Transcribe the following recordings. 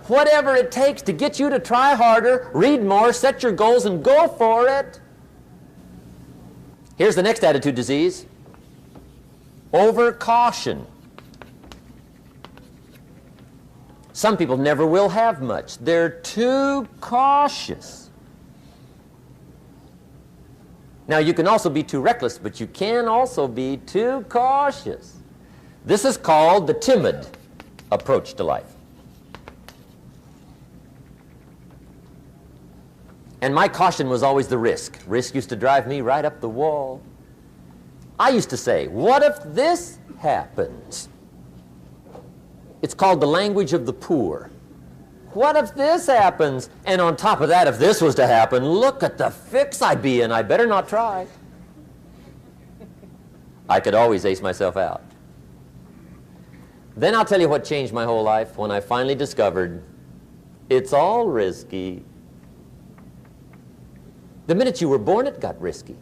whatever it takes to get you to try harder, read more, set your goals, and go for it. Here's the next attitude disease: over-caution. Some people never will have much. They're too cautious. Now, you can also be too reckless, but you can also be too cautious. This is called the timid approach to life. And my caution was always the risk. Risk used to drive me right up the wall. I used to say, what if this happens? It's called the language of the poor. What if this happens? And on top of that, if this was to happen, look at the fix I'd be in. I better not try. I could always ace myself out. Then I'll tell you what changed my whole life when I finally discovered it's all risky. The minute you were born, it got risky.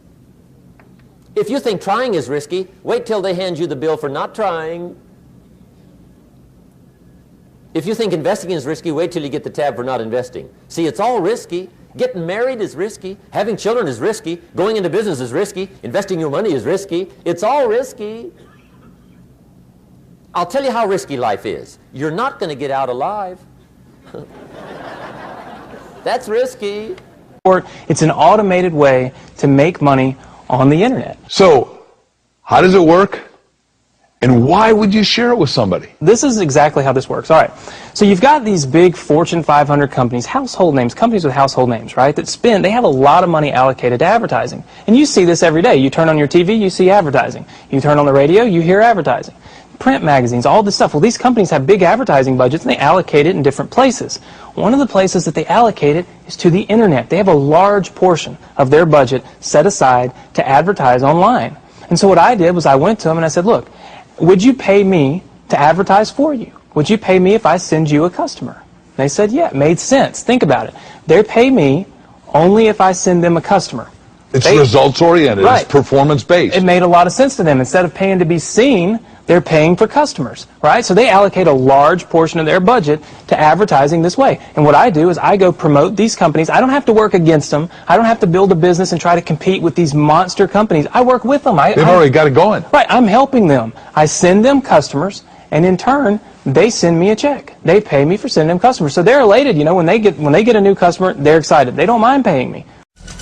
If you think trying is risky, wait till they hand you the bill for not trying. If you think investing is risky, wait till you get the tab for not investing. See, it's all risky. Getting married is risky. Having children is risky. Going into business is risky. Investing your money is risky. It's all risky. I'll tell you how risky life is. You're not going to get out alive. That's risky. It's an automated way to make money on the internet. So, how does it work? And why would you share it with somebody? This is exactly how this works. All right. So you've got these big Fortune 500 companies, household names, companies with household names, right, that they have a lot of money allocated to advertising. And you see this every day. You turn on your TV, you see advertising. You turn on the radio, you hear advertising. Print magazines, all this stuff. Well, these companies have big advertising budgets, and they allocate it in different places. One of the places that they allocate it is to the internet. They have a large portion of their budget set aside to advertise online. And so what I did was I went to them and I said, look, would you pay me to advertise for you? Would you pay me if I send you a customer? And they said, yeah, it made sense. Think about it. They pay me only if I send them a customer. It's results-oriented. Right. It's performance-based. It made a lot of sense to them. Instead of paying to be seen, they're paying for customers, right? So they allocate a large portion of their budget to advertising this way. And what I do is I go promote these companies. I don't have to work against them. I don't have to build a business and try to compete with these monster companies. I work with them. They've already got it going. Right. I'm helping them. I send them customers, and in turn, they send me a check. They pay me for sending them customers. So they're elated. You know, when they get a new customer, they're excited. They don't mind paying me.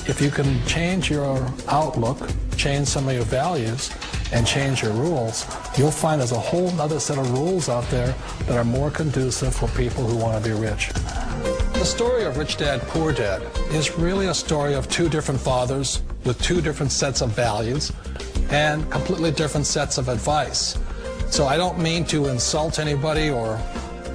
If you can change your outlook, change some of your values, and change your rules, you'll find there's a whole other set of rules out there that are more conducive for people who want to be rich. The story of Rich Dad, Poor Dad is really a story of two different fathers with two different sets of values and completely different sets of advice. So I don't mean to insult anybody or,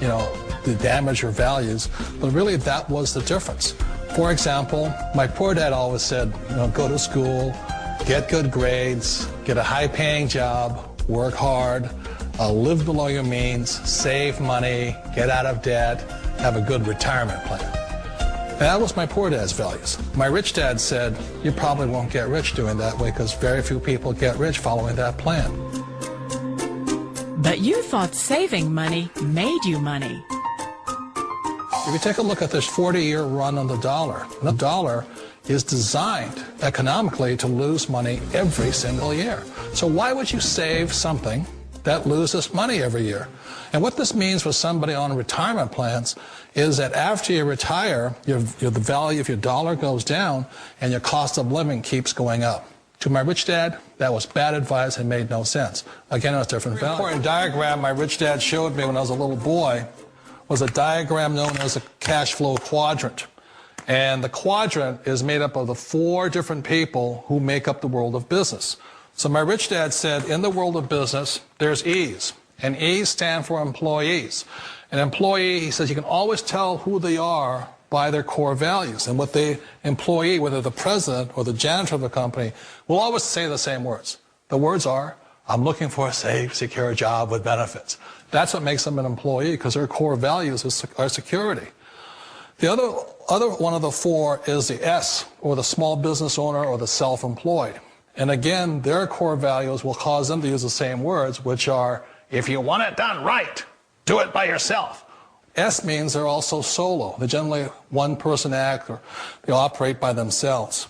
you know, to damage your values, but really that was the difference. For example, my poor dad always said, you know, go to school, get good grades, get a high-paying job, work hard, live below your means, save money, get out of debt, have a good retirement plan. And that was my poor dad's values. My rich dad said, you probably won't get rich doing that way because very few people get rich following that plan. But you thought saving money made you money. If you take a look at this 40-year run on the dollar is designed economically to lose money every single year. So why would you save something that loses money every year? And what this means for somebody on retirement plans is that after you retire, the value of your dollar goes down and your cost of living keeps going up. To my rich dad, that was bad advice and made no sense. Again, it was different value. An important diagram my rich dad showed me when I was a little boy was a diagram known as a cash flow quadrant. And the quadrant is made up of the four different people who make up the world of business. So my rich dad said, in the world of business, there's E's. And E's stand for employees. An employee, he says, you can always tell who they are by their core values. And what the employee, whether the president or the janitor of the company, will always say the same words. The words are, I'm looking for a safe, secure job with benefits. That's what makes them an employee, because their core values are security. The other one of the four is the S, or the small business owner or the self-employed. And again, their core values will cause them to use the same words, which are, if you want it done right, do it by yourself. S means they're also solo. They're generally one-person act, or they operate by themselves.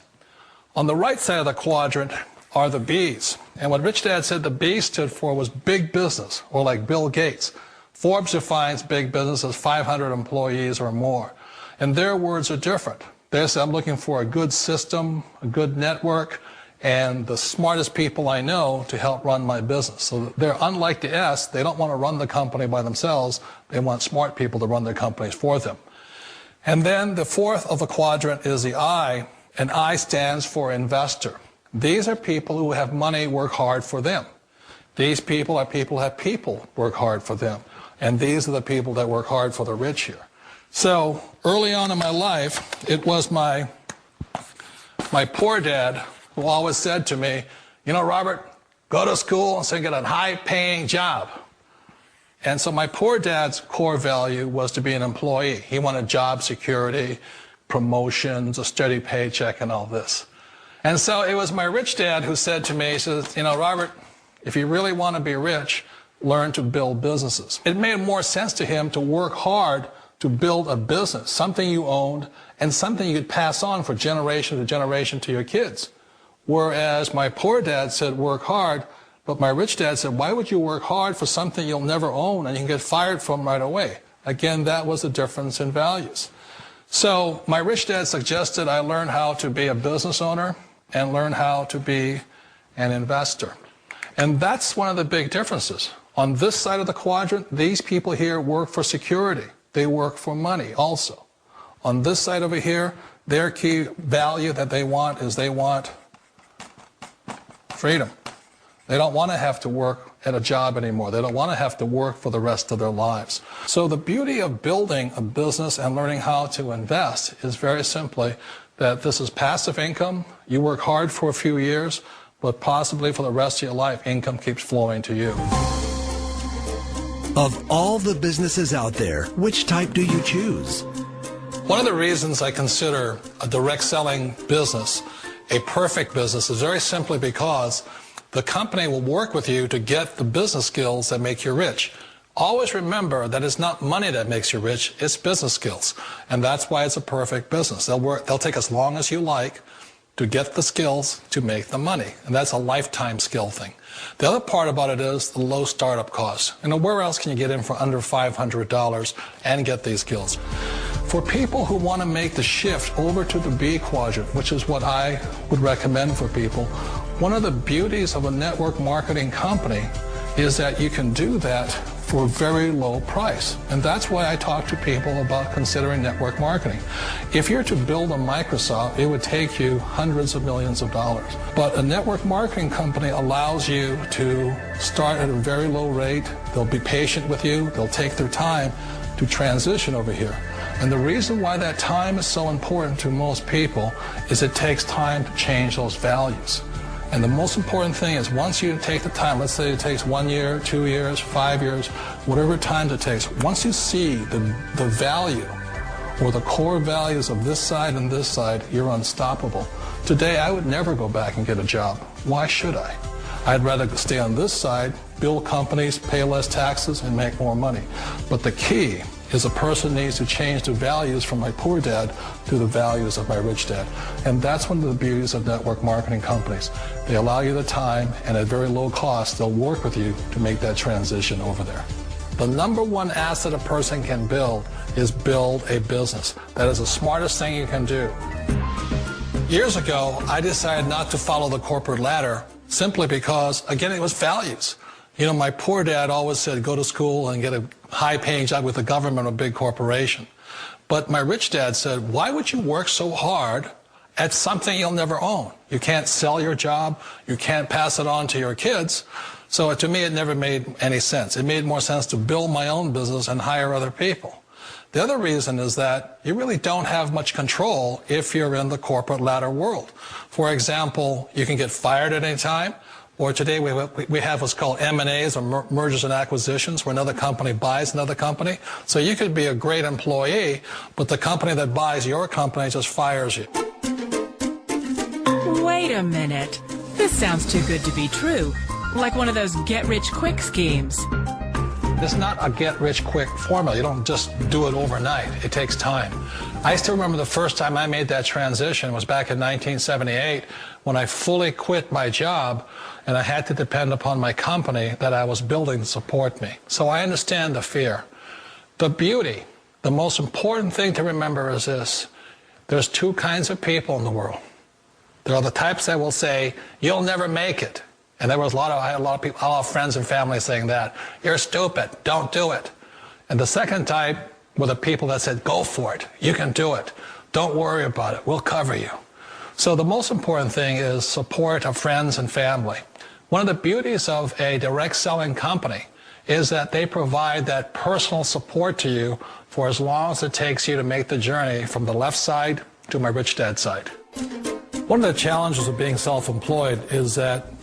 On the right side of the quadrant are the B's. And what Rich Dad said the B stood for was big business, or like Bill Gates. Forbes defines big business as 500 employees or more. And their words are different. They say, I'm looking for a good system, a good network, and the smartest people I know to help run my business. So they're unlike the S. They don't want to run the company by themselves. They want smart people to run their companies for them. And then the fourth of the quadrant is the I, and I stands for investor. These are people who have money work hard for them. These people are people who have people work hard for them. And these are the people that work hard for the rich here. So early on in my life, it was my poor dad who always said to me, you know, Robert, go to school and so get a high-paying job. And so my poor dad's core value was to be an employee. He wanted job security, promotions, a steady paycheck, and all this. And so it was my rich dad who said to me, he says, you know, Robert, if you really want to be rich, learn to build businesses. It made more sense to him to work hard to build a business, something you owned, and something you could pass on for generation to generation to your kids. Whereas my poor dad said work hard, but my rich dad said, why would you work hard for something you'll never own and you can get fired from right away? Again, that was the difference in values. So my rich dad suggested I learn how to be a business owner and learn how to be an investor. And that's one of the big differences. On this side of the quadrant, these people here work for security. They work for money also. On this side over here, their key value that they want is they want freedom. They don't want to have to work at a job anymore. They don't want to have to work for the rest of their lives. So the beauty of building a business and learning how to invest is very simply that this is passive income. You work hard for a few years, but possibly for the rest of your life, income keeps flowing to you. Of all the businesses out there, which type do you choose? One of the reasons I consider a direct selling business a perfect business is very simply because the company will work with you to get the business skills that make you rich. Always remember that it's not money that makes you rich, it's business skills. And that's why it's a perfect business. They'll take as long as you like to get the skills to make the money. And that's a lifetime skill thing. The other part about it is the low startup cost. You know, where else can you get in for under $500 and get these skills? For people who want to make the shift over to the B quadrant, which is what I would recommend for people, one of the beauties of a network marketing company is that you can do that for a very low price. And that's why I talk to people about considering network marketing. If you're to build a Microsoft, it would take you hundreds of millions of dollars. But a network marketing company allows you to start at a very low rate. They'll be patient with you. They'll take their time to transition over here. And the reason why that time is so important to most people is it takes time to change those values. And the most important thing is once you take the time, let's say it takes 1 year, 2 years, 5 years, whatever time it takes, once you see the value or the core values of this side and this side, you're unstoppable. Today, I would never go back and get a job. Why should I? I'd rather stay on this side, build companies, pay less taxes, and make more money. But the key is a person needs to change the values from my poor dad to the values of my rich dad. And that's one of the beauties of network marketing companies. They allow you the time, and at very low cost, they'll work with you to make that transition over there. The number one asset a person can build is build a business. That is the smartest thing you can do. Years ago, I decided not to follow the corporate ladder simply because, again, it was values. You know, my poor dad always said, go to school and get a high-paying job with the government or a big corporation. But my rich dad said, why would you work so hard at something you'll never own? You can't sell your job. You can't pass it on to your kids. So to me, it never made any sense. It made more sense to build my own business and hire other people. The other reason is that you really don't have much control if you're in the corporate ladder world. For example, you can get fired at any time. Or today we have what's called M&As, or mergers and acquisitions, where another company buys another company. So you could be a great employee, but the company that buys your company just fires you. Wait a minute. This sounds too good to be true. Like one of those get-rich-quick schemes. This is not a get-rich-quick formula. You don't just do it overnight. It takes time. I still remember the first time I made that transition was back in 1978 when I fully quit my job and I had to depend upon my company that I was building to support me. So I understand the fear. The beauty, the most important thing to remember is this. There's two kinds of people in the world. There are the types that will say, you'll never make it. And I had a lot of people, a lot of friends and family saying that. You're stupid, don't do it. And the second type were the people that said, go for it, you can do it. Don't worry about it, we'll cover you. So the most important thing is support of friends and family. One of the beauties of a direct selling company is that they provide that personal support to you for as long as it takes you to make the journey from the left side to my rich dad side. One of the challenges of being self-employed is that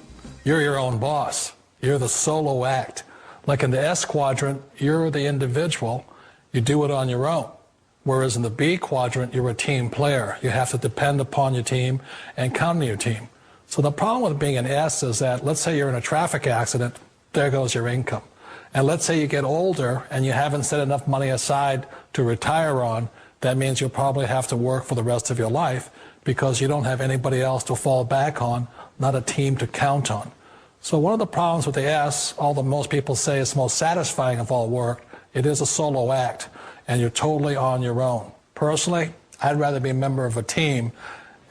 you're your own boss. You're the solo act. Like in the S quadrant, you're the individual. You do it on your own. Whereas in the B quadrant, you're a team player. You have to depend upon your team and count on your team. So the problem with being an S is that, let's say you're in a traffic accident, there goes your income. And let's say you get older and you haven't set enough money aside to retire on, that means you'll probably have to work for the rest of your life because you don't have anybody else to fall back on, not a team to count on. So one of the problems with the S, although most people say it's the most satisfying of all work, it is a solo act, and you're totally on your own. Personally, I'd rather be a member of a team.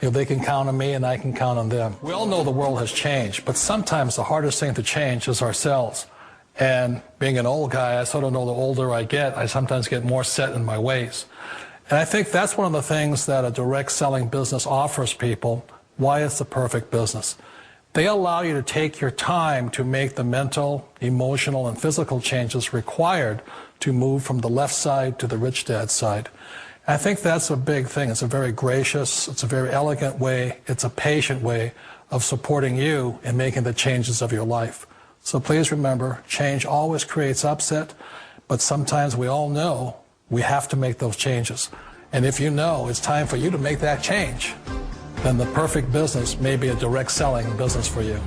You know, they can count on me and I can count on them. We all know the world has changed, but sometimes the hardest thing to change is ourselves. And being an old guy, I sort of know the older I get, I sometimes get more set in my ways. And I think that's one of the things that a direct selling business offers people, why it's the perfect business. They allow you to take your time to make the mental, emotional, and physical changes required to move from the left side to the rich dad side. I think that's a big thing. It's a very gracious, it's a very elegant way, it's a patient way of supporting you in making the changes of your life. So please remember, change always creates upset, but sometimes we all know we have to make those changes. And if you know it's time for you to make that change, then the perfect business may be a direct selling business for you.